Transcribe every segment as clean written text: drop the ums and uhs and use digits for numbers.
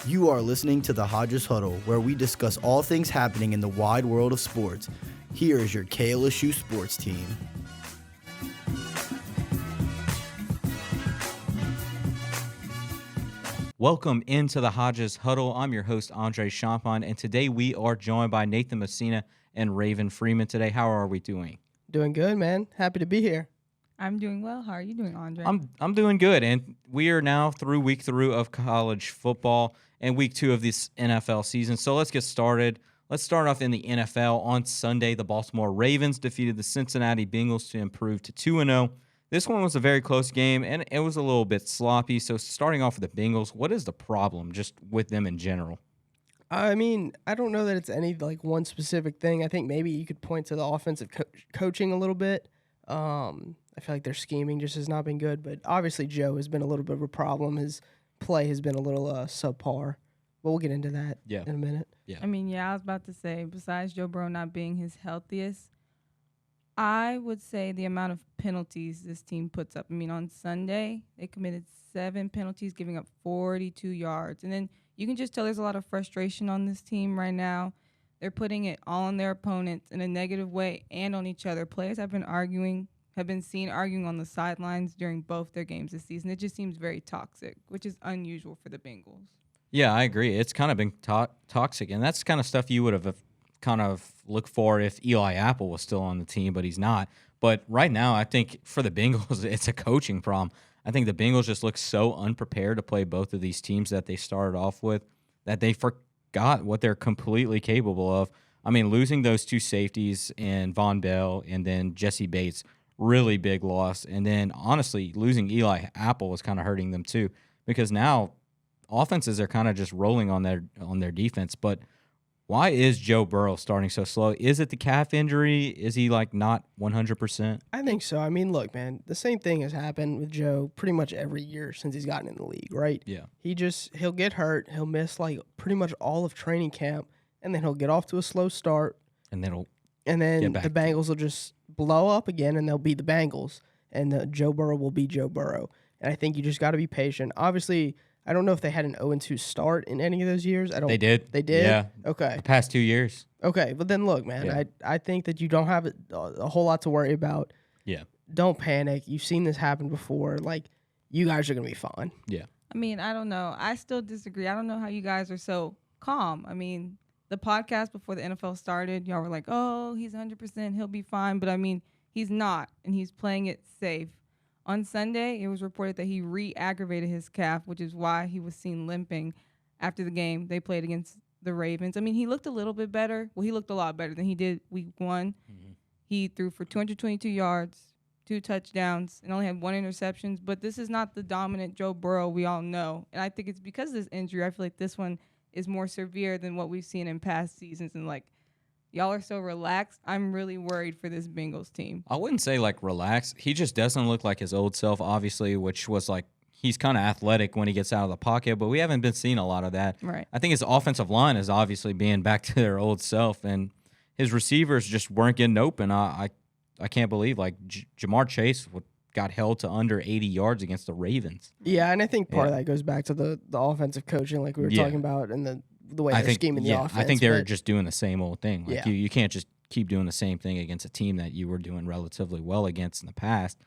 You are listening to the Hodges Huddle, where we discuss all things happening in the wide world of sports. Here is your KLSU sports team. Welcome into the Hodges Huddle. I'm your host, Andre Champagne, and today we are joined by Nathan Messina and Raven Freeman. Today, how are we doing? Doing good, man. Happy to be here. I'm doing well. How are you doing, Andre? I'm doing good, and we are now through week 3 of college football and week 2 of this NFL season. So let's get started. Let's start off in the NFL. On Sunday, the Baltimore Ravens defeated the Cincinnati Bengals to improve to 2-0. This one was a very close game, and it was a little bit sloppy. So starting off with the Bengals, what is the problem just with them in general? I mean, I don't know that it's any one specific thing. I think maybe you could point to the offensive coaching a little bit. I feel like their scheming just has not been good, but obviously Joe has been a little bit of a problem. His play has been a little subpar, but we'll get into that in a minute. I was about to say, besides Joe Burrow not being his healthiest, I would say the amount of penalties this team puts up. I mean, on Sunday, they committed 7 penalties, giving up 42 yards. And then you can just tell there's a lot of frustration on this team right now. They're putting it all on their opponents in a negative way and on each other. Players have been seen arguing on the sidelines during both their games this season. It just seems very toxic, which is unusual for the Bengals. Yeah, I agree. It's kind of been toxic, and that's kind of stuff you would have kind of looked for if Eli Apple was still on the team, but he's not. But right now, I think for the Bengals, it's a coaching problem. I think the Bengals just look so unprepared to play both of these teams that they started off with that they forgot what they're completely capable of. I mean, losing those 2 safeties and Von Bell and then Jesse Bates, really big loss. And then, honestly, losing Eli Apple was kind of hurting them too, because now offenses are kind of just rolling on their defense. But why is Joe Burrow starting so slow? Is it the calf injury? Is he not 100%? I think so. I mean, look, man, the same thing has happened with Joe pretty much every year since he's gotten in the league, right? Yeah. He'll get hurt. He'll miss pretty much all of training camp, and then he'll get off to a slow start. And then the Bengals will just blow up again, and they'll beat the Bengals, and Joe Burrow will be Joe Burrow. And I think you just got to be patient. Obviously, I don't know if they had an 0-2 start in any of those years. They did. They did? Yeah. Okay. The past 2 years. Okay, but then look, man, I think that you don't have a whole lot to worry about. Yeah. Don't panic. You've seen this happen before. You guys are going to be fine. Yeah. I mean, I don't know. I still disagree. I don't know how you guys are so calm. I mean, the podcast before the NFL started, y'all were like, oh, he's 100%, he'll be fine. But, I mean, he's not, and he's playing it safe. On Sunday, it was reported that he re-aggravated his calf, which is why he was seen limping after the game they played against the Ravens. I mean, he looked a little bit better. Well, he looked a lot better than he did week 1. Mm-hmm. He threw for 222 yards, 2 touchdowns, and only had 1 interception. But this is not the dominant Joe Burrow we all know. And I think it's because of this injury. I feel like this one is more severe than what we've seen in past seasons. And, y'all are so relaxed. I'm really worried for this Bengals team. I wouldn't say relaxed. He just doesn't look like his old self, obviously, which was he's kind of athletic when he gets out of the pocket, but we haven't been seeing a lot of that. Right. I think his offensive line is obviously being back to their old self, and his receivers just weren't getting open. I can't believe Jamar Chase got held to under 80 yards against the Ravens. Yeah, and I think part of that goes back to the offensive coaching we were talking about, and the way they're scheming the offense. I think they're just doing the same old thing. Yeah. You can't just keep doing the same thing against a team that you were doing relatively well against in the past.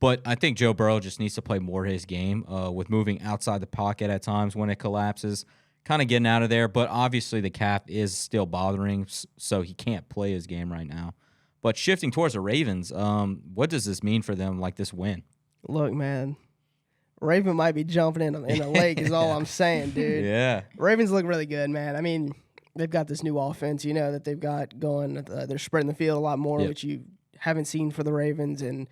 But I think Joe Burrow just needs to play more his game with moving outside the pocket at times when it collapses, kind of getting out of there. But obviously the calf is still bothering, so he can't play his game right now. But shifting towards the Ravens, what does this mean for them, this win? Look, man, Raven might be jumping in a lake is all I'm saying, dude. Yeah. Ravens look really good, man. I mean, they've got this new offense, that they've got going. They're spreading the field a lot more, which you haven't seen for the Ravens in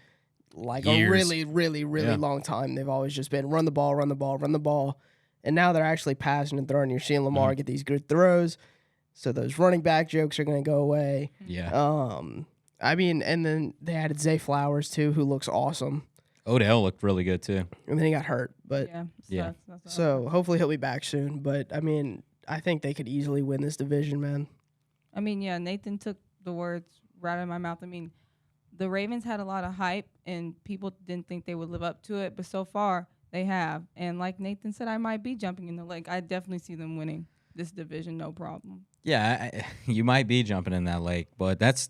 years. A really, really, really long time. They've always just been run the ball, run the ball, run the ball. And now they're actually passing and throwing. You're seeing Lamar get these good throws. So those running back jokes are going to go away. Yeah. I mean, and then they added Zay Flowers, too, who looks awesome. Odell looked really good, too. And then he got hurt. But yeah. So hopefully he'll be back soon. But, I mean, I think they could easily win this division, man. I mean, Nathan took the words right out of my mouth. I mean, the Ravens had a lot of hype, and people didn't think they would live up to it. But so far, They have. And like Nathan said, I might be jumping in the lake. I definitely see them winning this division, no problem. Yeah, you might be jumping in that lake, but that's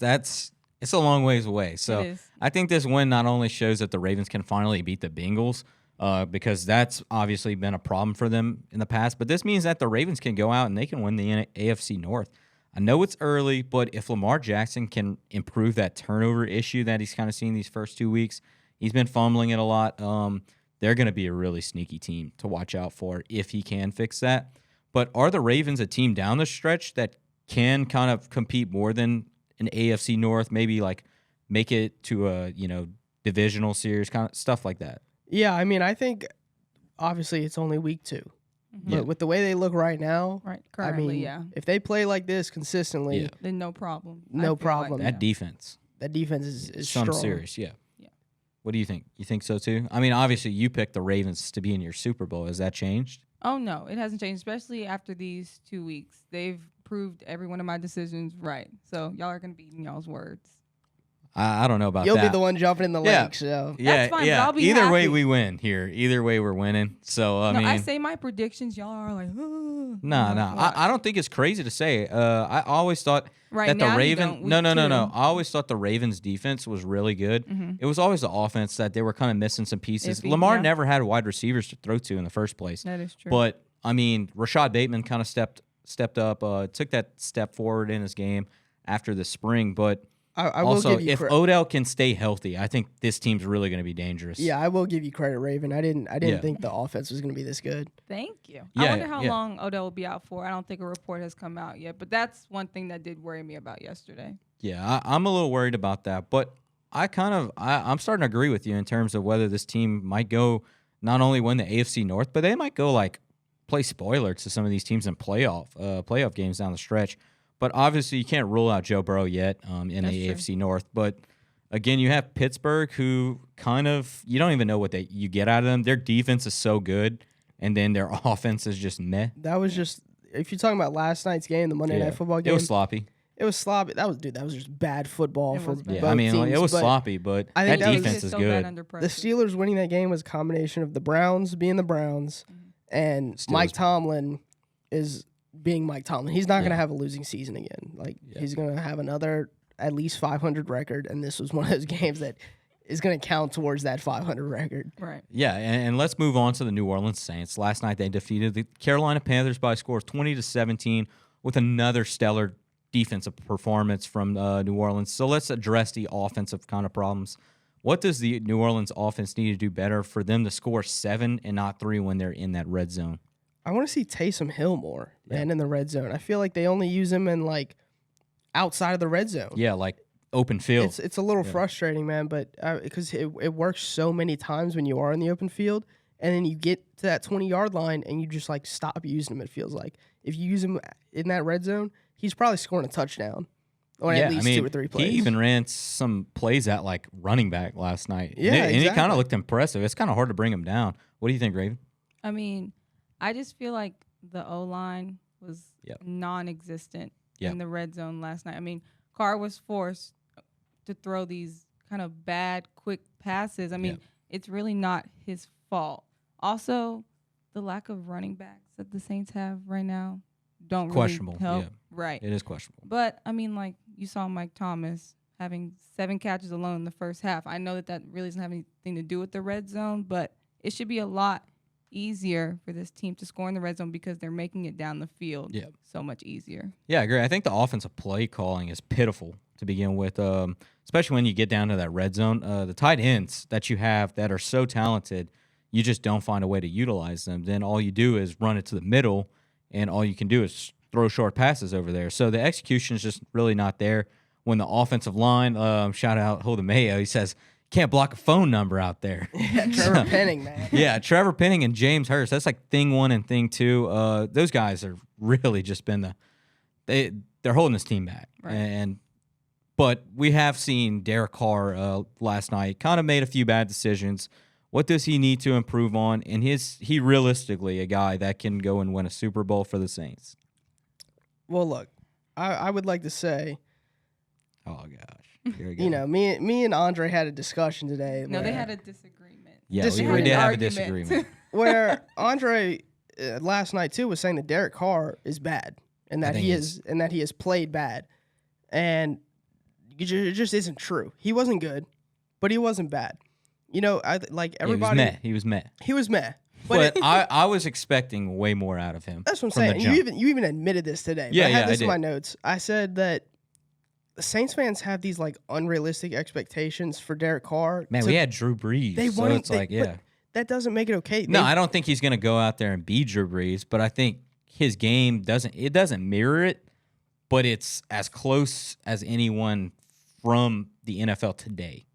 it's a long ways away. So It is. I think this win not only shows that the Ravens can finally beat the Bengals, because that's obviously been a problem for them in the past, but this means that the Ravens can go out and they can win the AFC North. I know it's early, but if Lamar Jackson can improve that turnover issue that he's kind of seen these first 2 weeks, he's been fumbling it a lot. They're going to be a really sneaky team to watch out for if he can fix that. But are the Ravens a team down the stretch that can kind of compete more than an AFC North, maybe like make it to a, divisional series, kind of stuff like that? Yeah, I mean, I think obviously it's only week 2. Mm-hmm. But with the way they look right now, Right. Currently, I mean, yeah. if they play like this consistently, Yeah. Then no problem. I No feel problem. That yeah. defense, that defense is some strong. serious, yeah. Yeah. What do you think? You think so too? I mean, obviously you picked the Ravens to be in your Super Bowl. Has that changed? Oh, no, it hasn't changed, especially after these 2 weeks. They've proved every one of my decisions right. So y'all are going to be eating y'all's words. I don't know about You'll that. be the one jumping in the Yeah. lake. So Yeah, That's fine, but yeah. I'll be Either way, happy. we win here. Either way, we're winning. So I mean, I say my predictions. Y'all are like, no. Watch. I don't think it's crazy to say. I always thought Right that the now you Ravens. don't. No. Week 2. I always thought the Ravens' defense was really good. Mm-hmm. It was always the offense that they were kind of missing some pieces. Iffy, Lamar yeah. never had wide receivers to throw to in the first place. That is true. But I mean, Rashad Bateman kind of stepped up, took that step forward in his game after the spring. But I will also, give you if Odell can stay healthy, I think this team's really going to be dangerous. Yeah, I will give you credit, Raven. I didn't Yeah. think the offense was going to be this good. Thank you. Yeah, I wonder how yeah. long Odell will be out for. I don't think a report has come out yet, but that's one thing that did worry me about yesterday. Yeah, I'm a little worried about that, but I'm starting to agree with you in terms of whether this team might go not only win the AFC North, but they might go like play spoiler to some of these teams in playoff games down the stretch. But obviously, you can't rule out Joe Burrow yet in That's the true. AFC North. But again, you have Pittsburgh, who you don't even know what you get out of them. Their defense is so good, and then their offense is just meh. That was just if you're talking about last night's game, the Monday Yeah. Night Football game. It was sloppy. It was sloppy. That was just bad football It for was bad. both Yeah, I mean, teams. it was but sloppy, but I that think that was- defense is so bad good. under The pressure. Steelers winning that game was a combination of the Browns being the Browns and Steelers. Mike Tomlin is being Mike Tomlin. He's not going to Yeah. have a losing season again. Yeah. He's going to have another at least 500 record, and this was one of those games that is going to count towards that 500 record. Right. Yeah, and let's move on to the New Orleans Saints. Last night they defeated the Carolina Panthers by a score of 20-17 with another stellar defensive performance from New Orleans. So let's address the offensive kind of problems. What does the New Orleans offense need to do better for them to score 7 and not 3 when they're in that red zone? I want to see Taysom Hill more, man, in the red zone. I feel like they only use him in outside of the red zone. Yeah, like open field. It's a little Yeah. frustrating, man, but because it works so many times when you are in the open field, and then you get to that 20-yard line and you just stop using him. It feels like if you use him in that red zone, he's probably scoring a touchdown, or at least 2 or 3 plays. He even ran some plays at running back last night. Yeah, and he kind exactly. of looked impressive. It's kind of hard to bring him down. What do you think, Raven? I mean, I just feel like the O-line was Yep. non-existent Yep. in the red zone last night. I mean, Carr was forced to throw these kind of bad, quick passes. I mean, Yep. it's really not his fault. Also, the lack of running backs that the Saints have right now don't Questionable, really help. yeah. Right. It is questionable. But, I mean, you saw Mike Thomas having 7 catches alone in the first half. I know that really doesn't have anything to do with the red zone, but it should be a lot easier for this team to score in the red zone because they're making it down the field Yep. so much easier. Yeah, I agree. I think the offensive play calling is pitiful to begin with, especially when you get down to that red zone. The tight ends that you have that are so talented, you just don't find a way to utilize them. Then all you do is run it to the middle, and all you can do is throw short passes over there. So the execution is just really not there. When the offensive line, shout out Holden Mayo, he says, can't block a phone number out there. Yeah, Trevor Penning, man. Yeah, Trevor Penning and James Hurst. That's like thing one and thing two. Those guys are really just been they're holding this team back. Right. But we have seen Derek Carr last night kind of made a few bad decisions. What does he need to improve on? And he realistically a guy that can go and win a Super Bowl for the Saints. Well, look, I would like to say, Oh gosh, here we go. you know, me and Andre had a discussion today. No, they where- had a disagreement. yeah, disagreement. we did have a Argument. disagreement. where Andre last night too was saying that Derek Carr is bad and that he has played bad, and it just isn't true. He wasn't good, but he wasn't bad. You know, everybody. He was meh. He was meh. But I was expecting way more out of him. That's what I'm saying. You even admitted this today. Yeah, I had this I in my did. notes. I said that Saints fans have these like unrealistic expectations for Derek Carr. Man, we had Drew Brees. They so want it's like, yeah. but that doesn't make it okay. No, I don't think he's going to go out there and be Drew Brees, but I think his game doesn't mirror it, but it's as close as anyone from the NFL today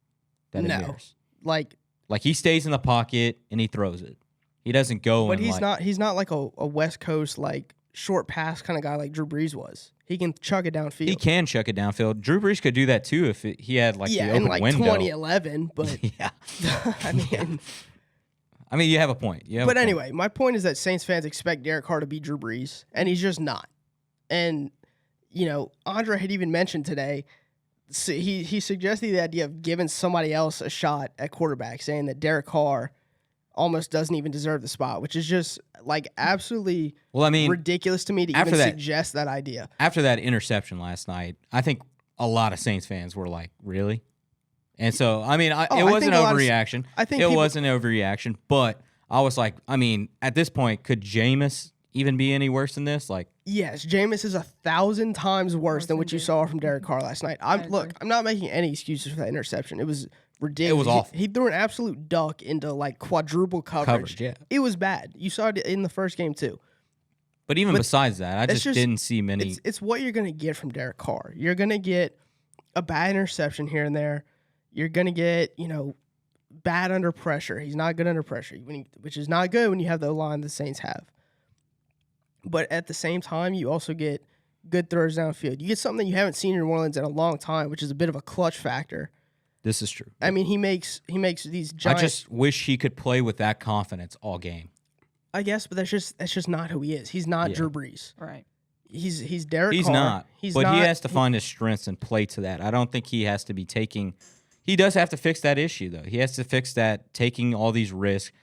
that it mirrors. Like he stays in the pocket and he throws it. He doesn't go. But he's not like a West Coast like short pass kind of guy like Drew Brees was. He can chuck it downfield. He can chuck it downfield. Drew Brees could do that too if he had the open in like window. 2011. But yeah, I mean, you have a point. But anyway, my point is that Saints fans expect Derek Carr to be Drew Brees, and he's just not. And you know, Andre had even mentioned today. So he suggested the idea of giving somebody else a shot at quarterback, saying that Derek Carr almost doesn't even deserve the spot, which is just like absolutely ridiculous to me to even suggest that idea. After that interception last night, I think a lot of Saints fans were like, really? And so, I mean, it was an overreaction. I think it was an overreaction, but I was like, I mean, at this point, could Jameis even be any worse than this? Like, yes, Jameis is 1,000 times worse than what you saw from Derek Carr last night. I'm not making any excuses for that interception. It was ridiculous. It was awful. He threw an absolute duck into like quadruple coverage. Yeah. It was bad. You saw it in the first game too. But even besides that, I just didn't see many. It's what you're going to get from Derek Carr. You're going to get a bad interception here and there. You're going to get, bad under pressure. He's not good under pressure, which is not good when you have the line the Saints have. But at the same time, you also get good throws downfield. You get something that you haven't seen in New Orleans in a long time, which is a bit of a clutch factor. This is true. I mean, he makes these giant. I just wish he could play with that confidence all game. I guess, but that's just not who he is. He's not Drew Brees. Right. He's Derek Carr. He's not. But he has to find his strengths and play to that. I don't think he has to be taking. He does have to fix that issue though. He has to fix that taking all these risks.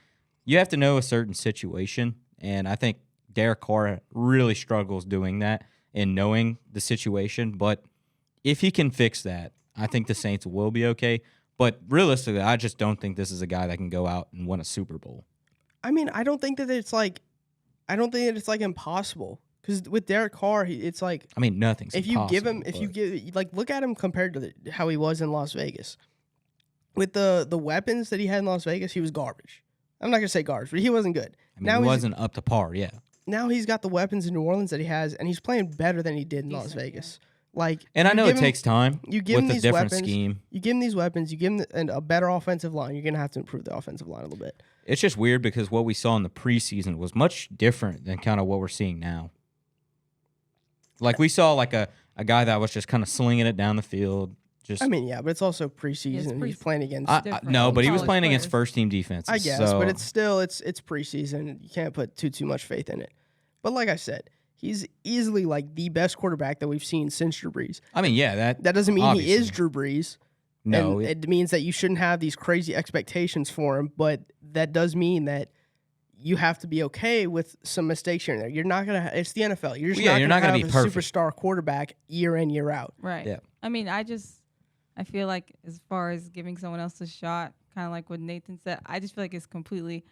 You have to know a certain situation, and I think Derek Carr really struggles doing that and knowing the situation. But if he can fix that, I think the Saints will be okay. But realistically, I just don't think this is a guy that can go out and win a Super Bowl. I mean, I don't think that it's like impossible. Because with Derek Carr, it's like, I mean, nothing's impossible. Look at him compared to how he was in Las Vegas. With the weapons that he had in Las Vegas, he was garbage. I'm not gonna say garbage, but he wasn't good. I mean, he wasn't up to par. Yeah. Now he's got the weapons in New Orleans that he has, and he's playing better than he did in Las Vegas. Like, and I know it takes time. You give him with these a different weapons, scheme. You give him these weapons. You give him a better offensive line. You're gonna have to improve the offensive line a little bit. It's just weird because what we saw in the preseason was much different than kind of what we're seeing now. Like we saw like a guy that was just kind of slinging it down the field. Just, I mean, yeah, but it's also preseason. And he's playing against no, but he was playing players. against first team defenses. I guess, but it's still it's preseason. You can't put too much faith in it. But like I said, he's easily like the best quarterback that we've seen since Drew Brees. I mean, yeah, that doesn't mean obviously. he is Drew Brees. No, it means that you shouldn't have these crazy expectations for him. But that does mean that you have to be okay with some mistakes here and there. You're not gonna. It's the NFL. You're just not gonna be have a perfect. superstar quarterback year in year out. Right. Yeah. I mean, I feel like as far as giving someone else a shot, kind of like what Nathan said, I just feel like it's completely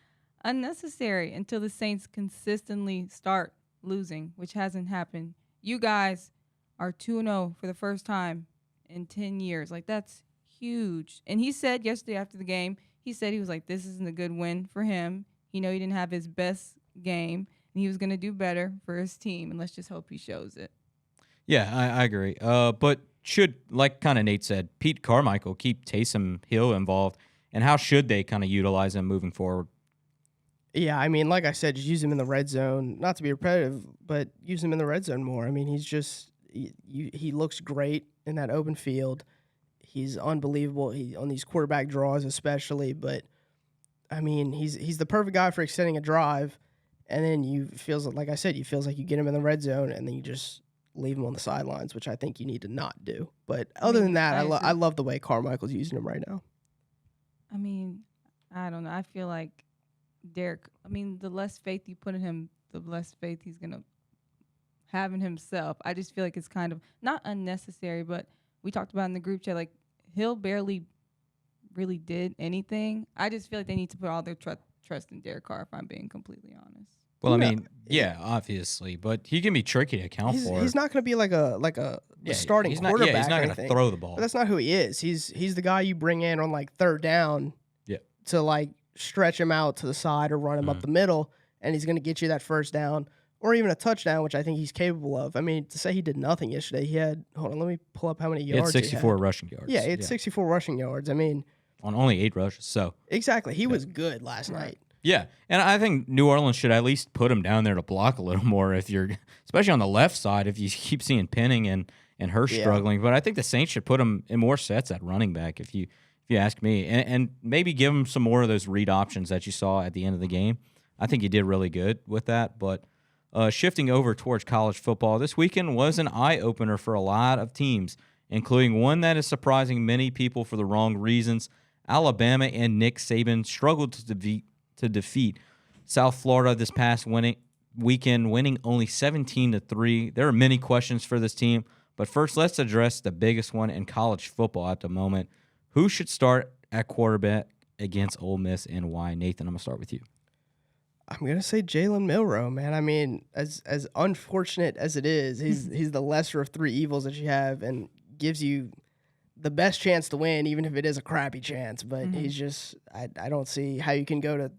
unnecessary until the Saints consistently start losing, which hasn't happened. You guys are 2-0 for the first time in 10 years. Like, that's huge. And he said yesterday after the game, he was like, this isn't a good win for him. He didn't have his best game, and he was going to do better for his team, and let's just hope he shows it. Yeah, I agree. But should, like kind of Nate said, Pete Carmichael keep Taysom Hill involved, and how should they kind of utilize him moving forward? Yeah, I mean, like I said, just use him in the red zone. Not to be repetitive, but use him in the red zone more. I mean, he's just he looks great in that open field. He's unbelievable on these quarterback draws especially, but I mean, he's the perfect guy for extending a drive, and then feels like you get him in the red zone, and then you just leave him on the sidelines, which I think you need to not do. But other than that, I love the way Carmichael's using him right now. I mean, I don't know. I feel like Derek, I mean, the less faith you put in him, the less faith he's going to have in himself. I just feel like it's kind of not unnecessary, but we talked about in the group chat, like, Hill barely really did anything. I just feel like they need to put all their trust in Derek Carr, if I'm being completely honest. Well, I mean, yeah, obviously, but he can be tricky to account for. He's not going to be like a starting quarterback. He's not going to throw the ball. But that's not who he is. He's the guy you bring in on like third down to like stretch him out to the side or run him up the middle, and he's going to get you that first down or even a touchdown, which I think he's capable of. I mean, to say he did nothing yesterday, he had, hold on, let me pull up how many yards he had. 64 rushing yards. Yeah, he had 64 rushing yards. I mean, on only 8 rushes. So exactly, he was good last night. Yeah, and I think New Orleans should at least put him down there to block a little more if you're, especially on the left side, if you keep seeing Penning and Hurst struggling. But I think the Saints should put him in more sets at running back if you ask me, and maybe give him some more of those read options that you saw at the end of the game. I think he did really good with that. But shifting over towards college football, this weekend was an eye-opener for a lot of teams, including one that is surprising many people for the wrong reasons. Alabama and Nick Saban struggled to defeat South Florida this past weekend, winning only 17-3. There are many questions for this team, but first let's address the biggest one in college football at the moment. Who should start at quarterback against Ole Miss and why? Nathan, I'm going to start with you. I'm going to say Jalen Milroe, man. I mean, as unfortunate as it is, he's the lesser of three evils that you have and gives you the best chance to win, even if it is a crappy chance. But he's just, I don't see how you can go to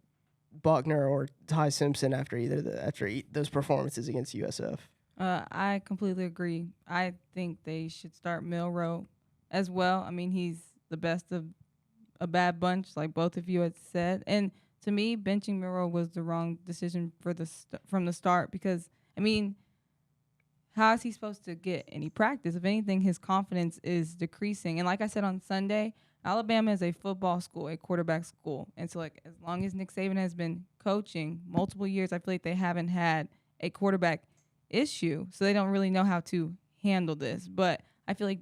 Buckner or Ty Simpson after those performances against USF. I completely agree. I think they should start Milroe as well. I mean, he's the best of a bad bunch, like both of you had said. And to me, benching Milroe was the wrong decision from the start because, I mean, how is he supposed to get any practice? If anything, his confidence is decreasing. And like I said on Sunday, Alabama is a football school, a quarterback school. And so, like, as long as Nick Saban has been coaching multiple years, I feel like they haven't had a quarterback issue. So they don't really know how to handle this. But I feel like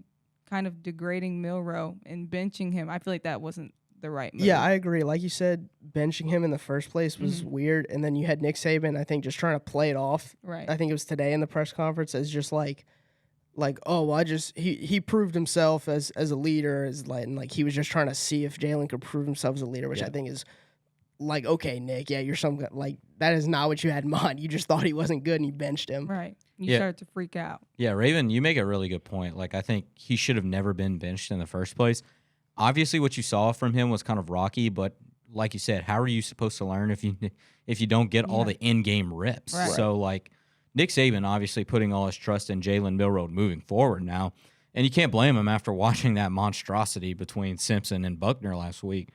kind of degrading Milroe and benching him, I feel like that wasn't the right move. Yeah, I agree. Like you said, benching him in the first place was weird. And then you had Nick Saban, I think, just trying to play it off. Right. I think it was today in the press conference as just like, oh, well, he proved himself as a leader, and like he was just trying to see if Jalen could prove himself as a leader, which I think is like, okay, Nick, yeah, you're like that is not what you had in mind. You just thought he wasn't good and you benched him. Right. You started to freak out. Yeah, Raven, you make a really good point. Like, I think he should have never been benched in the first place. Obviously, what you saw from him was kind of rocky, but like you said, how are you supposed to learn if you don't get all the in-game reps? Right. So, like, Nick Saban obviously putting all his trust in Jalen Milroe moving forward now, and you can't blame him after watching that monstrosity between Simpson and Buckner last week.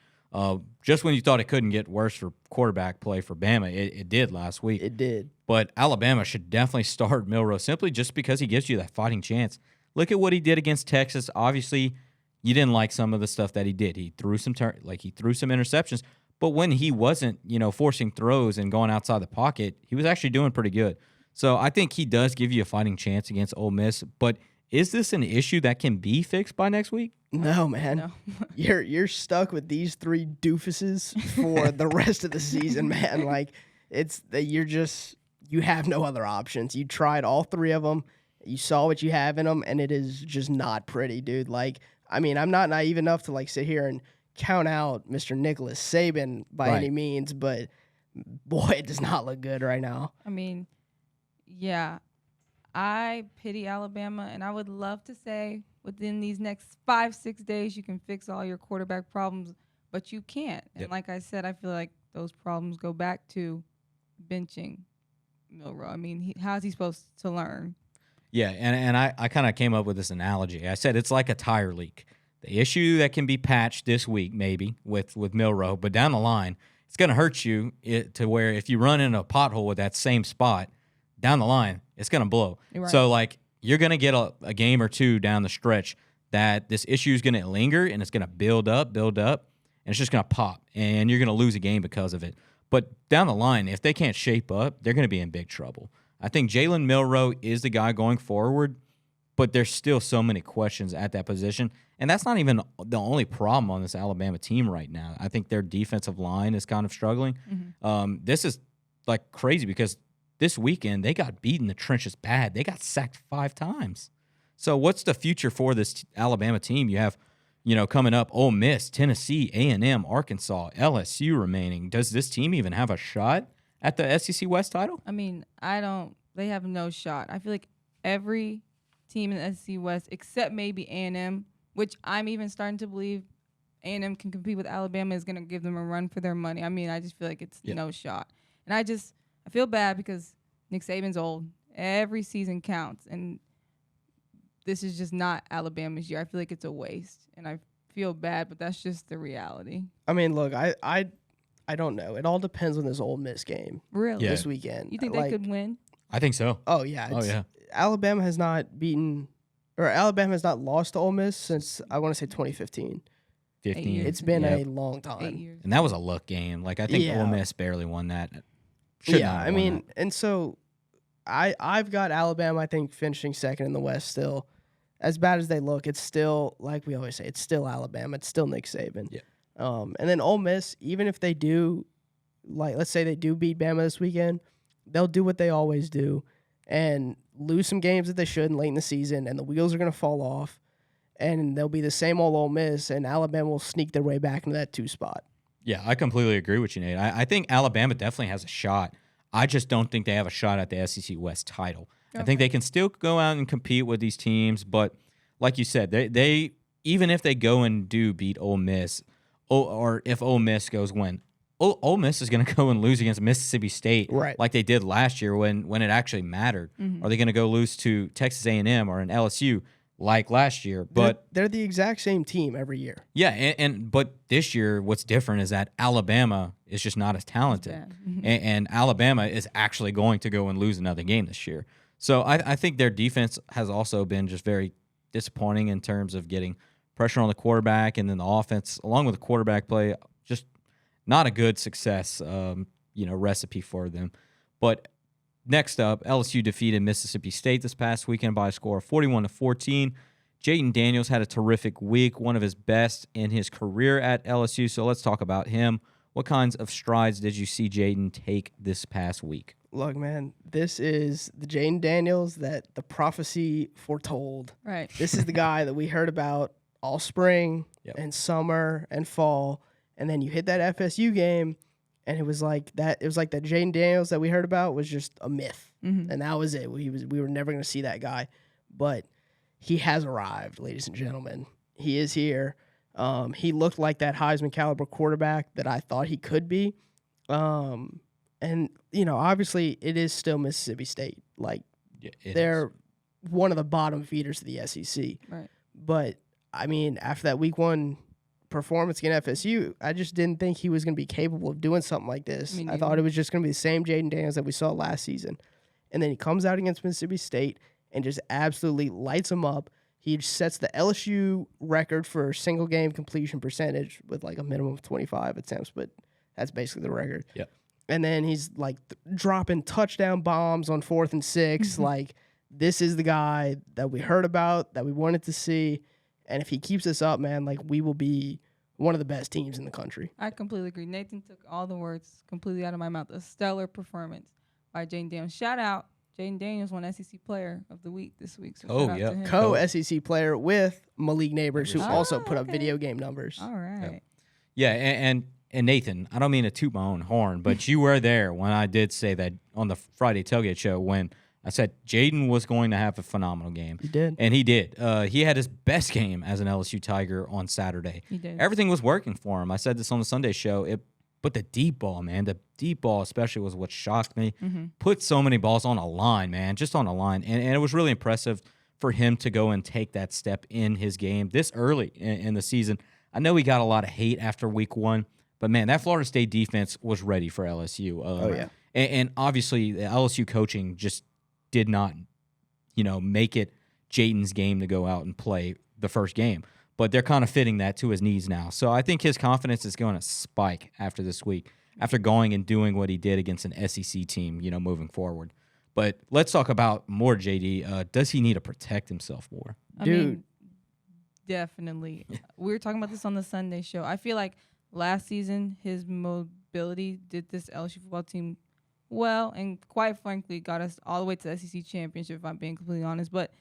Just when you thought it couldn't get worse for quarterback play for Bama, it did last week. It did. But Alabama should definitely start Milroe simply just because he gives you that fighting chance. Look at what he did against Texas. Obviously, you didn't like some of the stuff that he did. He threw some interceptions, but when he wasn't, forcing throws and going outside the pocket, he was actually doing pretty good. So I think he does give you a fighting chance against Ole Miss. But is this an issue that can be fixed by next week? No, man. No. You're stuck with these three doofuses for the rest of the season, man. Like you have no other options. You tried all three of them. You saw what you have in them, and it is just not pretty, dude. Like, I mean, I'm not naive enough to like sit here and count out Mr. Nicholas Saban by any means, but boy, it does not look good right now. I mean, yeah, I pity Alabama, and I would love to say within these next 5-6 days you can fix all your quarterback problems, but you can't. And like I said, I feel like those problems go back to benching Milroe. I mean, how is he supposed to learn? Yeah, and I kind of came up with this analogy. I said it's like a tire leak. The issue that can be patched this week maybe with Milroe, but down the line, it's going to hurt you to where if you run in a pothole with that same spot, down the line, it's going to blow. Right. So, like, you're going to get a game or two down the stretch that this issue is going to linger, and it's going to build up, and it's just going to pop, and you're going to lose a game because of it. But down the line, if they can't shape up, they're going to be in big trouble. I think Jalen Milroe is the guy going forward, but there's still so many questions at that position. And that's not even the only problem on this Alabama team right now. I think their defensive line is kind of struggling. This is like crazy because this weekend they got beat in the trenches bad. They got sacked 5 times. So what's the future for this Alabama team? You have, coming up, Ole Miss, Tennessee, A&M, Arkansas, LSU remaining. Does this team even have a shot at the SEC West title? I mean, they have no shot. I feel like every team in the SEC West, except maybe A&M, which I'm even starting to believe A&M can compete with Alabama, is going to give them a run for their money. I mean, I just feel like it's no shot. And I feel bad because Nick Saban's old. Every season counts. And this is just not Alabama's year. I feel like it's a waste. And I feel bad, but that's just the reality. I mean, look, I don't know. It all depends on this Ole Miss game. Really? This weekend. You think they could win? I think so. Oh, yeah. Alabama has not lost to Ole Miss since, I want to say, 2015. 15. It's been a long time. 8 years. And that was a luck game. Like, I think Ole Miss barely won that. And so I've got Alabama, I think, finishing second in the West still. As bad as they look, it's still, like we always say, it's still Alabama. It's still Nick Saban. Yeah. And then Ole Miss, even if they do, like, let's say they do beat Bama this weekend, they'll do what they always do and lose some games that they shouldn't late in the season, and the wheels are going to fall off, and they'll be the same old Ole Miss, and Alabama will sneak their way back into that 2 spot. Yeah, I completely agree with you, Nate. I think Alabama definitely has a shot. I just don't think they have a shot at the SEC West title. Okay. I think they can still go out and compete with these teams, but like you said, they even if they go and do beat Ole Miss, or if Ole Miss goes win, Ole Miss is going to go and lose against Mississippi State, right, like they did last year when it actually mattered. Are they going to go lose to Texas A&M or an LSU like last year? But they're the exact same team every year. Yeah, but this year what's different is that Alabama is just not as talented, and Alabama is actually going to go and lose another game this year. So I think their defense has also been just very disappointing in terms of getting pressure on the quarterback, and then the offense, along with the quarterback play, just not a good success, recipe for them. But next up, LSU defeated Mississippi State this past weekend by a score of 41-14. Jayden Daniels had a terrific week, one of his best in his career at LSU. So let's talk about him. What kinds of strides did you see Jayden take this past week? Look, man, this is the Jayden Daniels that the prophecy foretold. Right. This is the guy that we heard about all spring and summer and fall. And then you hit that FSU game, and it was like that. It was like that Jayden Daniels that we heard about was just a myth, and that was it. We were never going to see that guy, but he has arrived, ladies and gentlemen. He is here. He looked like that Heisman caliber quarterback that I thought he could be. And obviously it is still Mississippi State. Like they're one of the bottom feeders of the SEC. Right. But I mean, after that week 1 performance against FSU, I just didn't think he was going to be capable of doing something like this. I thought it was just going to be the same Jayden Daniels that we saw last season. And then he comes out against Mississippi State and just absolutely lights them up. He sets the LSU record for single game completion percentage with like a minimum of 25 attempts, but that's basically the record. Yep. And then he's like dropping touchdown bombs on 4th and 6. Like, this is the guy that we heard about, that we wanted to see. And if he keeps this up, man, like, we will be one of the best teams in the country. I completely agree. Nathan took all the words completely out of my mouth. A stellar performance by Jayden Daniels. Shout out. Jayden Daniels won SEC Player of the Week this week. So shout out to him. Co-SEC player with Malik Neighbors, who also put up video game numbers. All right. Yeah, and Nathan, I don't mean to toot my own horn, but you were there when I did say that on the Friday Tailgate Show when I said Jayden was going to have a phenomenal game. He did. And he did. He had his best game as an LSU Tiger on Saturday. He did. Everything was working for him. I said this on the Sunday show. But the deep ball, man, the deep ball especially was what shocked me. Put so many balls on a line, man, just on a line. And it was really impressive for him to go and take that step in his game this early in the season. I know he got a lot of hate after week 1, but, man, that Florida State defense was ready for LSU. And obviously the LSU coaching just did not, make it Jayden's game to go out and play the first game. But they're kind of fitting that to his needs now. So I think his confidence is going to spike after this week, after going and doing what he did against an SEC team, moving forward. But let's talk about more JD. Does he need to protect himself more? I mean, definitely. We were talking about this on the Sunday show. I feel like last season his mobility did this LSU football team well, and quite frankly got us all the way to the SEC championship, if I'm being completely honest. But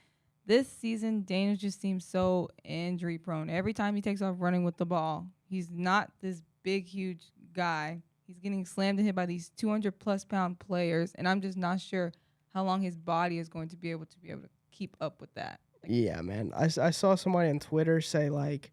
this season, Daniels just seems so injury prone. Every time he takes off running with the ball, he's not this big, huge guy. He's getting slammed and hit by these 200-plus pound players, and I'm just not sure how long his body is going to be able to keep up with that. Yeah, man. I saw somebody on Twitter say, like,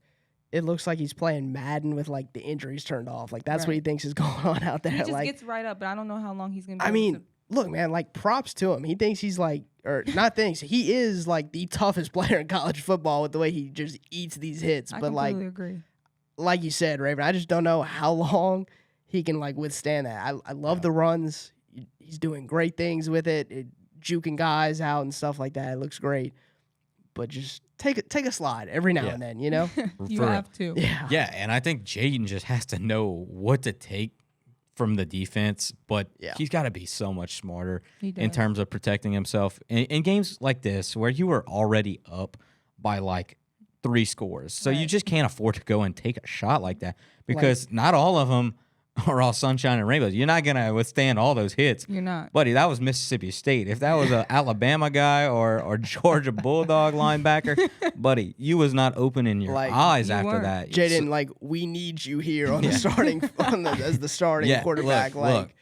it looks like he's playing Madden with, like, the injuries turned off. Like, that's what he thinks is going on out there. He just like, gets right up, but I don't know how long he's going to be I able mean, to. Look, man, like, props to him. He thinks he's, like, or not thinks, he is, like, the toughest player in college football with the way he just eats these hits. I but, like, completely agree. Like you said, Raven, I just don't know how long he can, like, withstand that. I love the runs. He's doing great things with it, juking guys out and stuff like that. It looks great. But just take a slide every now and then, you know? You have to. Yeah, and I think Jaden just has to know what to take from the defense, but he's got to be so much smarter in terms of protecting himself. In games like this, where you were already up by like 3 scores, so you just can't afford to go and take a shot like that, because not all of them are all sunshine and rainbows. You're not going to withstand all those hits. You're not. Buddy, that was Mississippi State. If that was an Alabama guy or Georgia Bulldog linebacker, buddy, you was not opening your eyes after that. Jaden, like, we need you here on the starting as the starting quarterback. Look,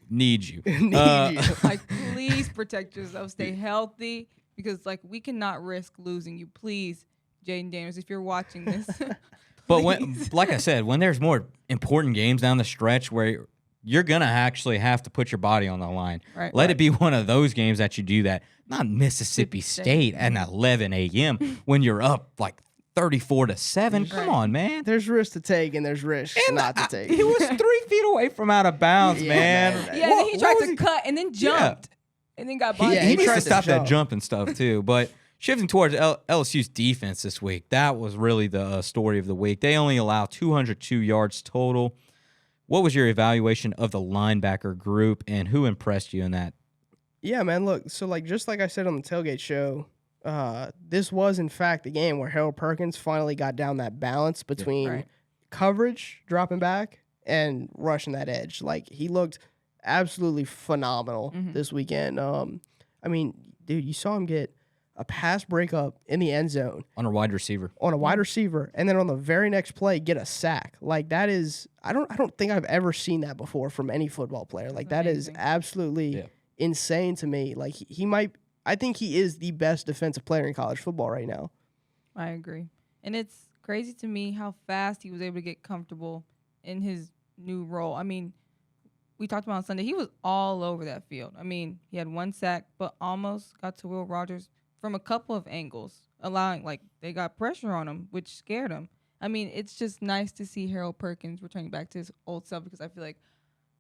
need you. Need you. Like, please protect yourself. Stay healthy, because, like, we cannot risk losing you. Please, Jaden Daniels, if you're watching this. But when, like I said, when there's more important games down the stretch where you're going to actually have to put your body on the line, let it be one of those games that you do that. Not Mississippi State at 11 a.m. when you're up like 34-7. Come on, man. There's risks to take and there's risks not to take. He was 3 feet away from out of bounds, man. Yeah, and he tried to cut and then jumped and then got bodied. He needs to stop that jumping stuff too, but... Shifting towards LSU's defense this week, that was really the story of the week. They only allow 202 yards total. What was your evaluation of the linebacker group, and who impressed you in that? Yeah, man, look, so like just like I said on the tailgate show, this was, in fact, the game where Harold Perkins finally got down that balance between coverage, dropping back, and rushing that edge. Like, he looked absolutely phenomenal this weekend. I mean, dude, you saw him get a pass breakup in the end zone on a wide receiver, and then on the very next play get a sack. Like, that is, I don't think I've ever seen that before from any football player. Like, that is absolutely insane to me. Like, I think he is the best defensive player in college football right now. I agree, and it's crazy to me how fast he was able to get comfortable in his new role. I mean, we talked about on Sunday, he was all over that field. I mean, he had 1 sack, but almost got to Will Rogers from a couple of angles, allowing, like, they got pressure on him, which scared him. I mean, it's just nice to see Harold Perkins returning back to his old self, because I feel like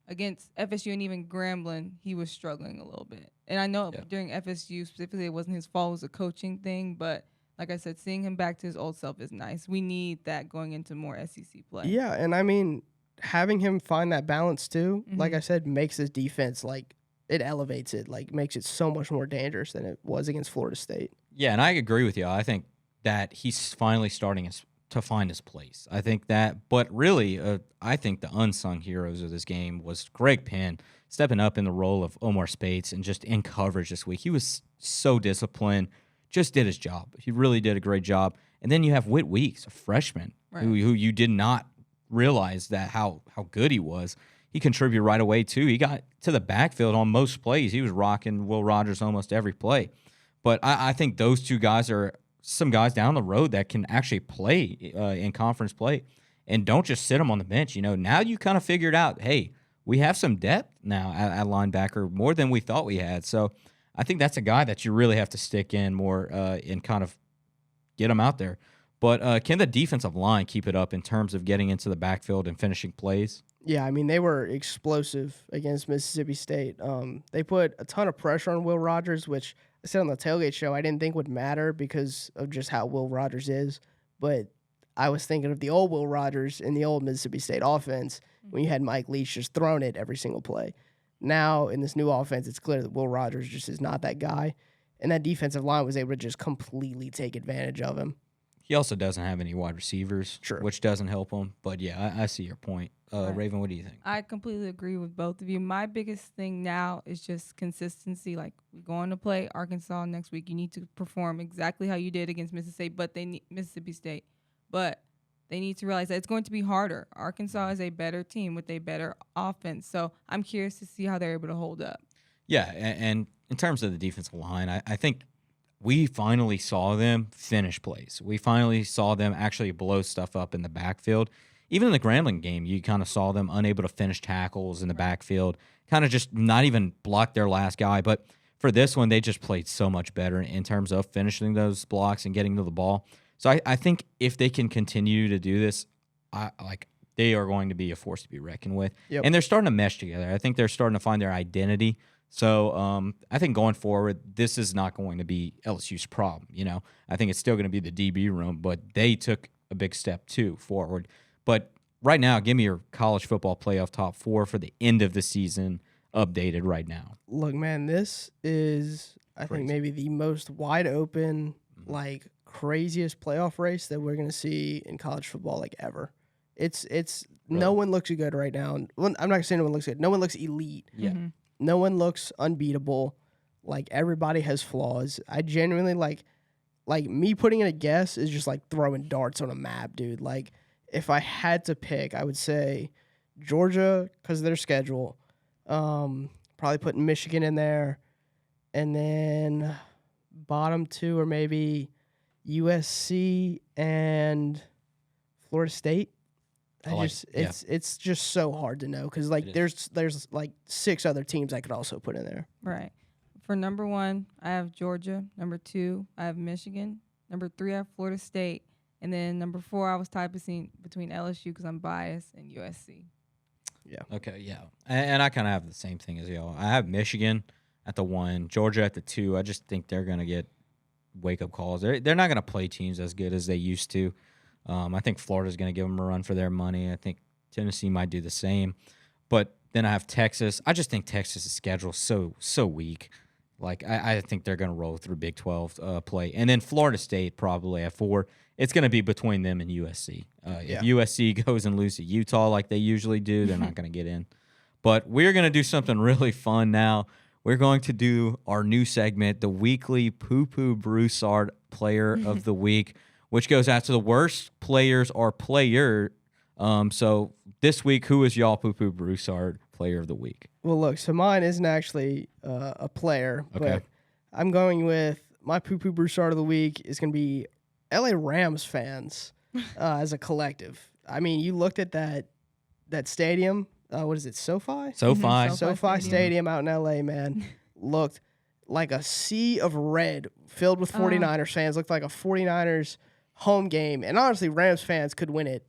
against FSU and even Grambling, he was struggling a little bit. And I know during FSU specifically, it wasn't his fault, it was a coaching thing, but like I said, seeing him back to his old self is nice. We need that going into more SEC play. Yeah, and I mean, having him find that balance too, like I said, makes his defense, like, it elevates it, like, makes it so much more dangerous than it was against Florida State. Yeah, and I agree with you. I think that he's finally starting to find his place. I think that, but really, I think the unsung heroes of this game was Greg Penn stepping up in the role of Omar Spates and just in coverage this week. He was so disciplined, just did his job. He really did a great job. And then you have Whit Weeks, a freshman, who you did not realize that how good he was. He contributed right away, too. He got to the backfield on most plays. He was rocking Will Rogers almost every play. But I think those two guys are some guys down the road that can actually play in conference play. And don't just sit them on the bench. You know, now you kind of figured out, hey, we have some depth now at linebacker, more than we thought we had. So I think that's a guy that you really have to stick in more and kind of get him out there. But can the defensive line keep it up in terms of getting into the backfield and finishing plays? Yeah, I mean, they were explosive against Mississippi State. They put a ton of pressure on Will Rogers, which I said on the tailgate show I didn't think would matter because of just how Will Rogers is. But I was thinking of the old Will Rogers in the old Mississippi State offense when you had Mike Leach just throwing it every single play. Now in this new offense, it's clear that Will Rogers just is not that guy, and that defensive line was able to just completely take advantage of him. He also doesn't have any wide receivers, True. which doesn't help him. But yeah, I see your point. Right. Raven, what do you think? I completely agree with both of you. My biggest thing now is just consistency. Like, we're going to play Arkansas next week. You need to perform exactly how you did against Mississippi State. But they need to realize that it's going to be harder. Arkansas is a better team with a better offense. So I'm curious to see how they're able to hold up. Yeah, and in terms of the defensive line, I think we finally saw them finish plays. We finally saw them actually blow stuff up in the backfield. Even in the Grambling game, you kind of saw them unable to finish tackles in the backfield, kind of just not even block their last guy. But for this one, they just played so much better in terms of finishing those blocks and getting to the ball. So I think if they can continue to do this, they are going to be a force to be reckoned with. Yep. And they're starting to mesh together. I think they're starting to find their identity. So I think going forward, this is not going to be LSU's problem. I think it's still going to be the DB room, but they took a big step too forward. But right now, give me your college football playoff top 4 for the end of the season updated right now. Look, man, this is, I think, maybe the most wide open, craziest playoff race that we're going to see in college football, ever. It's really? No one looks good right now. Well, I'm not going to say no one looks good. No one looks elite. Yeah. Mm-hmm. No one looks unbeatable. Everybody has flaws. I genuinely, me putting in a guess is just throwing darts on a map, dude. If I had to pick, I would say Georgia because of their schedule. Probably putting Michigan in there. And then bottom 2 or maybe USC and Florida State. It's just so hard to know because there's 6 other teams I could also put in there. Right. For number 1, I have Georgia. Number 2, I have Michigan. Number 3, I have Florida State. And then number 4, I was typing between LSU because I'm biased and USC. Yeah. Okay, yeah. And I kind of have the same thing as y'all. I have Michigan at the 1, Georgia at the 2. I just think they're going to get wake-up calls. They're not going to play teams as good as they used to. I think Florida's going to give them a run for their money. I think Tennessee might do the same. But then I have Texas. I just think Texas' schedule is so weak. I think they're going to roll through Big 12 play. And then Florida State probably at 4. It's going to be between them and USC. If USC goes and loses to Utah like they usually do, they're not going to get in. But we're going to do something really fun now. We're going to do our new segment, the weekly Poo Poo Broussard Player of the Week, which goes out to the worst players or player. So this week, who is y'all Poo Poo Broussard Player of the Week? Well, look, so mine isn't actually a player, but I'm going with my Poo Poo Broussard of the Week is going to be LA Rams fans as a collective. I mean, you looked at that stadium. What is it, SoFi? SoFi Stadium out in LA, man. Looked like a sea of red filled with 49ers fans. Looked like a 49ers home game. And honestly, Rams fans could win it.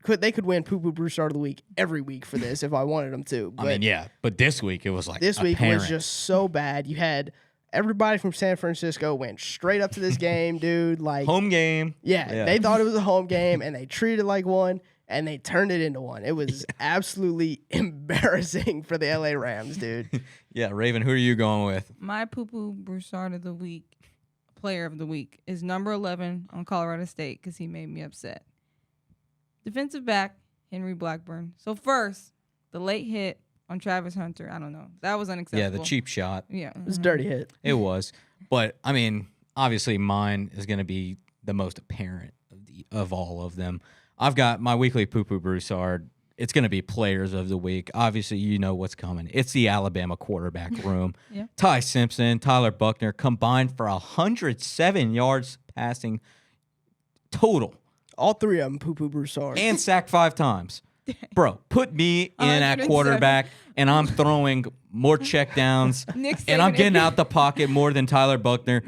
They could win Poo Poo Broussard of the Week every week for this if I wanted them to. But but this week it was this week was just so bad. You had everybody from San Francisco went straight up to this game, dude. Home game. Yeah, they thought it was a home game, and they treated it like one, and they turned it into one. It was absolutely embarrassing for the LA Rams, dude. Yeah, Raven, who are you going with? My Poo Poo Broussard of the Week, Player of the Week, is number 11 on Colorado State because he made me upset. Defensive back, Henry Blackburn. So first, the late hit on Travis Hunter. I don't know. That was unacceptable. Yeah, the cheap shot. Yeah. It was a dirty hit. It was. But, I mean, obviously mine is going to be the most apparent of all of them. I've got my weekly Poo Poo Broussard. It's going to be Players of the Week. Obviously, you know what's coming. It's the Alabama quarterback room. Yeah. Ty Simpson, Tyler Buckner combined for 107 yards passing total. All 3 of them, Poo Poo Broussard. And sacked 5 times. Bro, put me in at quarterback, and I'm throwing more checkdowns, and I'm getting out the pocket more than Tyler Buckner.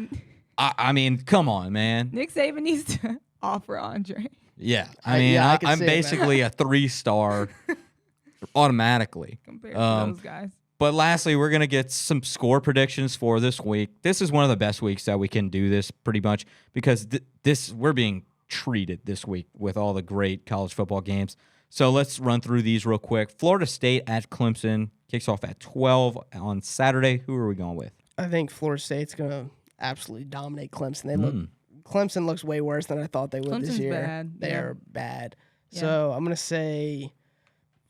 I mean, come on, man. Nick Saban needs to offer Andre. Yeah, I mean, I'm basically a 3-star automatically. Compared to those guys. But lastly, we're going to get some score predictions for this week. This is one of the best weeks that we can do this pretty much because we're being treated this week with all the great college football games. So let's run through these real quick. Florida State at Clemson kicks off at 12 on Saturday. Who are we going with? I think Florida State's gonna absolutely dominate Clemson. Clemson looks way worse than I thought they would this Clemson's year. bad. They're bad. Yeah. So I'm gonna say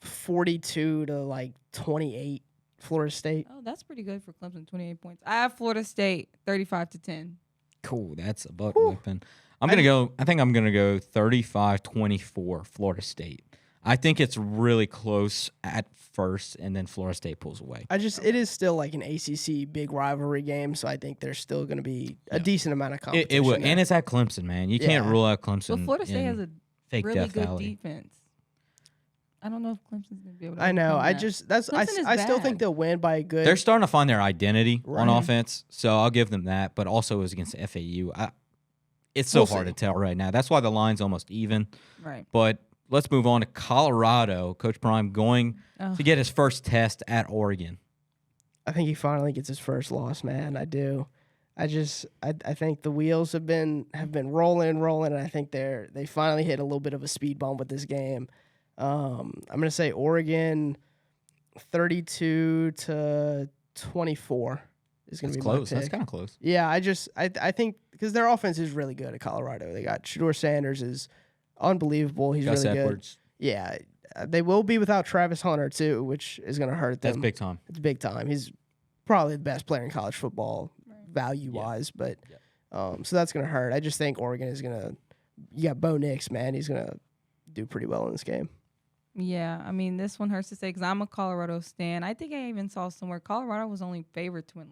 42 to 28 Florida State. Oh, that's pretty good for Clemson. 28 points. I have Florida State 35-10. Cool. That's a butt whipping. I think I'm gonna go 35-24 Florida State. I think it's really close at first, and then Florida State pulls away. It is still like an ACC big rivalry game, so I think there's still going to be a decent amount of competition. It will, and it's at Clemson, man. You can't rule out Clemson. But Florida State has a fake really Death good Valley. defense. I don't know if Clemson's going to be able to. I know. overcome that. I still think bad. they'll win by a good. They're starting to find their identity on Right. offense, so I'll give them that. But also, it was against FAU. It's so We'll hard see. to tell right now. That's why the line's almost even. Right. But let's move on to Colorado. Coach Prime going Oh. to get his first test at Oregon. I think he finally gets his first loss, man. I do. I think the wheels have been rolling, and I think they finally hit a little bit of a speed bump with this game. I'm gonna say Oregon 32 to 24 is gonna That's be close. my That's pick. kind of close. Yeah, I think because their offense is really good at Colorado. They got Shedeur Sanders is unbelievable. He's Gus really Edwards. good. Yeah, they will be without Travis Hunter too, which is gonna hurt them. That's big time. It's big time. He's probably the best player in college football value wise, but so that's gonna hurt. I just think Oregon is gonna. You got Bo Nix, man. He's gonna do pretty well in this game. Yeah, I mean, this one hurts to say because I'm a Colorado stan. I think I even saw somewhere Colorado was only favored to win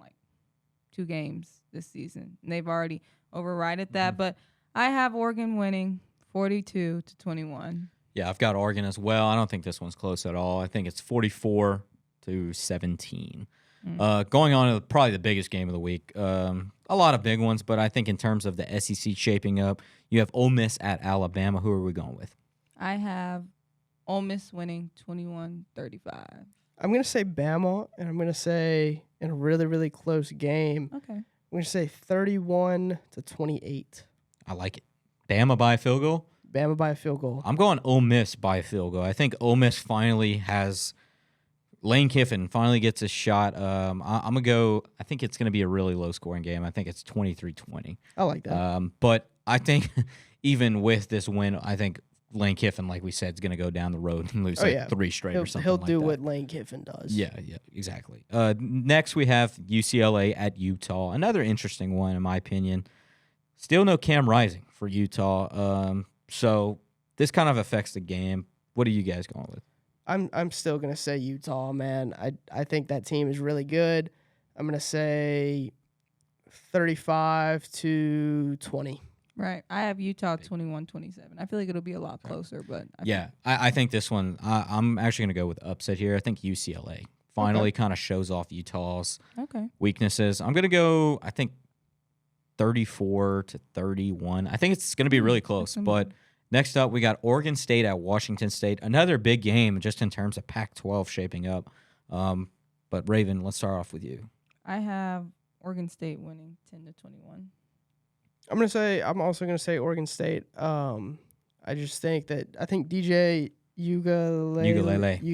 2 games this season. And they've already overridden that, but I have Oregon winning 42 to 21. Yeah, I've got Oregon as well. I don't think this one's close at all. I think it's 44 to 17. Going on to probably the biggest game of the week. A lot of big ones, but I think in terms of the SEC shaping up, you have Ole Miss at Alabama. Who are we going with? I have Ole Miss winning 21-35. I'm gonna say Bama, and I'm gonna say in a really, really close game. Okay. I'm gonna say 31 to 28. I like it. Bama by a field goal. Bama by a field goal. I'm going Ole Miss by a field goal. I think Ole Miss finally has Lane Kiffin finally gets a shot. I'm gonna go. I think it's gonna be a really low scoring game. I think it's 23-20. I like that. But I think even with this win, I think Lane Kiffin, like we said, is going to go down the road and lose 3 straight or something He'll like do that. what Lane Kiffin does. Yeah, exactly. Next, we have UCLA at Utah. Another interesting one, in my opinion. Still no Cam Rising for Utah. So this kind of affects the game. What are you guys going with? I'm still gonna say Utah, man. I think that team is really good. I'm gonna say 35 to 20. Right. I have Utah 21-27. I feel like it'll be a lot closer, but I think this one, I'm actually going to go with upset here. I think UCLA finally kind of shows off Utah's weaknesses. I'm going to go, I think, 34 to 31. I think it's going to be really close. But next up, we got Oregon State at Washington State. Another big game just in terms of Pac-12 shaping up. But Raven, let's start off with you. I have Oregon State winning 10 to 21. I'm also gonna say Oregon State. I just think DJ Ugalele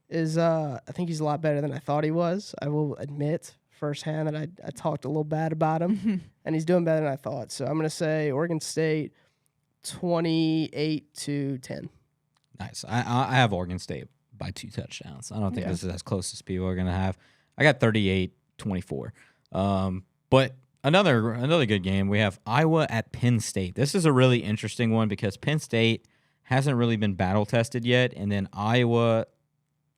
is I think he's a lot better than I thought he was. I will admit firsthand that I talked a little bad about him, and he's doing better than I thought. So I'm gonna say Oregon State 28 to 10. Nice. I have Oregon State by 2 touchdowns. I don't think this is as close as people are going to have. I got 38-24. But another good game. We have Iowa at Penn State. This is a really interesting one because Penn State hasn't really been battle tested yet, and then Iowa,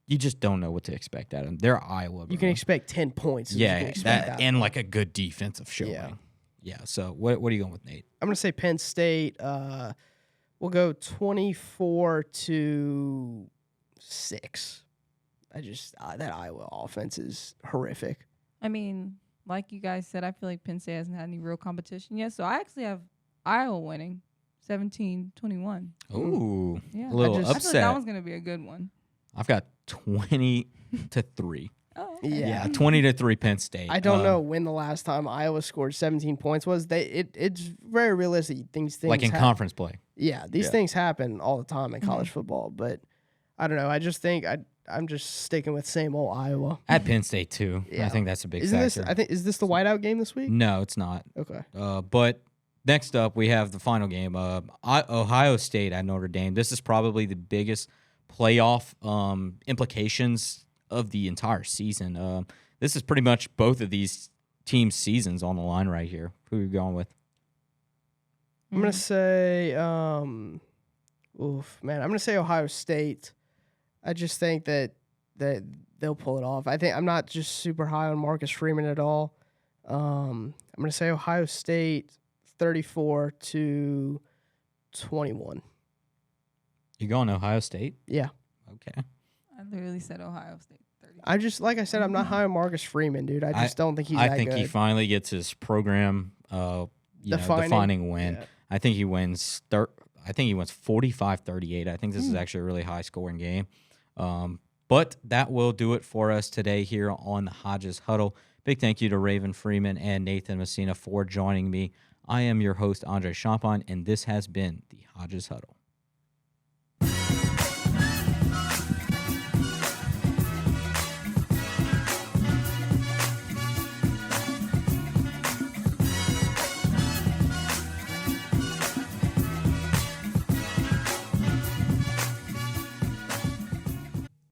you just don't know what to expect out of them. They're Iowa. Bro. You can expect 10 points. And like a good defensive showing. Yeah. So what are you going with, Nate? I'm gonna say Penn State. We'll go 24 to 6. That Iowa offense is horrific. I mean, like you guys said, I feel like Penn State hasn't had any real competition yet. So I actually have Iowa winning 17-21. Ooh, Yeah. a little I feel like upset. that one's going to be a good one. I've got 20 to 3 Oh, okay. Yeah. 20-3 Penn State. I don't know when the last time Iowa scored 17 points was. It's very realistic. Things like in conference play. Yeah, these things happen all the time in college football, but I don't know. I just think I'm just sticking with same old Iowa. At Penn State too. Yeah. I think that's a big Isn't factor. is this the whiteout game this week? No, it's not. Okay. But next up, we have the final game. Ohio State at Notre Dame. This is probably the biggest playoff implications of the entire season. This is pretty much both of these teams' seasons on the line right here. Who are you going with? I'm gonna say, I'm gonna say Ohio State. I just think that they'll pull it off. I'm not just super high on Marcus Freeman at all. I'm gonna say Ohio State 34-21. You going Ohio State? Yeah. Okay. I literally said Ohio State. 30. I just, like I said, I'm not high on Marcus Freeman, dude. I just don't think he's that good. I think he finally gets his program defining win. Yeah. I think he wins 45-38. I think this is actually a really high scoring game. But that will do it for us today here on the Hodges Huddle. Big thank you to Raven Freeman and Nathan Messina for joining me. I am your host, Andre Champagne, and this has been the Hodges Huddle.